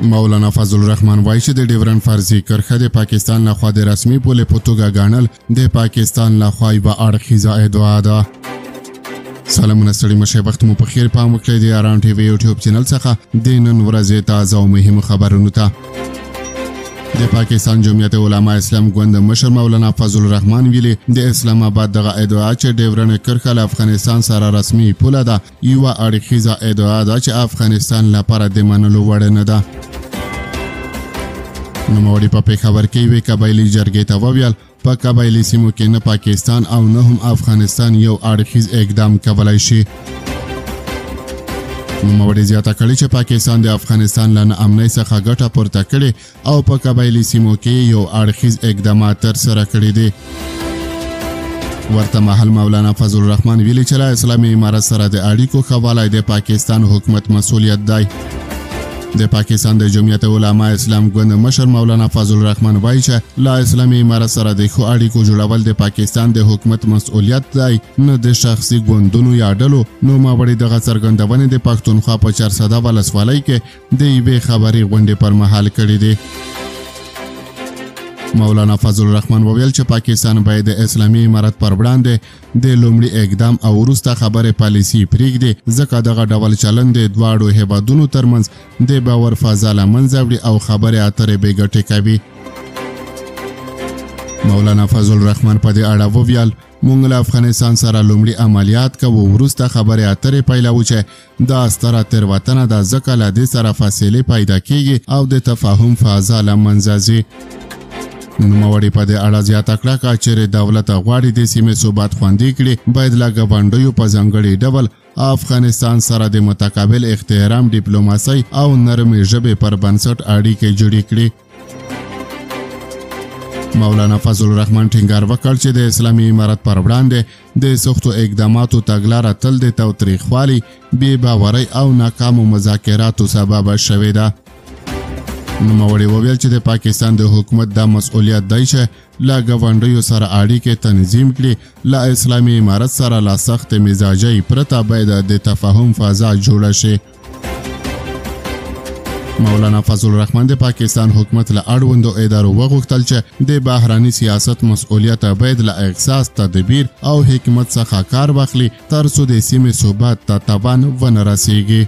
مولانا فضل الرحمن وایي چې د ډیورنډ فرضي کرښه د پاکستان لخوا د رسمي پولې په توګه ګڼل د پاکستان لخوا یوه اړخیزه ادعا ده. سلامونه ستړي مشه، وخت مو په خیر. پام وکړئ د اران ټي وي یوټیوب چینل څخه د نن ورځې تازه او مهمو خبرونو ته. د پاکستان جمعیت علما اسلام ګوند مشر مولانا فضل الرحمن ویلي د اسلام آباد دغه ادعا چې ډیورنډ کرښه له افغانستان سره رسمي پوله ده یوه اړخیزه ادعا ده چې افغانستان لپاره د منلو وړ نه ده. نوموړي په پېښور کې یوې قبایلي جرګې ته وویل په قبایلي سیمو کې نه پاکستان او نه هم افغانستان یو اړخیز اقدام کولی شي. نوموړي زیاته کړې چې پاکستان د افغانستان له ناامنۍ څخه ګټه پورته کړې او په قبایلي سیمو کې یو اړخیز اقدامات ترسره کړي دي. ورته مهال مولانا فضل الرحمن ویلي چې له اسلامي امارت سره د اړیکو ښه والی د پاکستان حکومت مسؤلیت دی. د پاکستان د جمعیت علما اسلام ګوند مشر مولانا فضل الرحمن وایي چې له اسلامي امارت سره د ښو اړیکو جوړول د پاکستان د حکومت مسؤلیت دی، نه د شخصي ګوندونو یا ډلو. نوموړي دغه څرګندونې د پښتونخوا په 400 ولسوالۍ کې د یوې خبري غونډې پر مهال کړې دي. مولانا فضل الرحمن وویل چې پاکستان باید د اسلامي امارت پر وړاندې د لومړي اقدام او وروسته خبرې پالیسي پرېږدي، ځکه دغه ډول چلند د دواړو هیوادونو ترمنځ د باور فضا له منځه وړي او خبرې اترې بې ګټې کوي. مولانا فضل الرحمن په دې اړه وویل موږ له افغانستان سره لومړي عملیات کوو، وروسته خبرې اترې پیلوو چې دا ستره تېروتنه ده، ځکه له دې سره فاصلې پیدا کیږي او د تفاهم فضا له منځه ځي. نوموړي په دې اړه زیاته کړه که چیرې دولت غواړي د سیمې ثبات خوندي کړي، باید له ګاونډیو په ځانګړي ډول افغانستان سره د متقابل احترام، ډیپلوماسۍ او نرمې ژبې پر بنسټ اړیکې جوړې کړي. مولانا فضل الرحمن ټینګار وکړ چې د اسلامي امارت پر وړاندې د سختو اقداماتو تګلاره تل د تاوتریخوالي، بې باورۍ او ناکامو مذاکراتو سبب شوې ده. نوموړي وویل چې د پاکستان د حکومت دا مسؤلیت دی چې له ګاونډیو سره اړیکې تنظیم کړي، له اسلامي امارت سره له سخت مزاجۍ پرته باید د تفاهم فضا جوړه شي. مولانا فضل الرحمن د پاکستان حکومت له اړوندو ادارو وغوښتل چې د بهراني سیاست مسؤلیت باید له احساس، تدبیر او حکمت څخه کار واخلي تر څو د سیمې ثبات ته تاوان ونه رسیږي.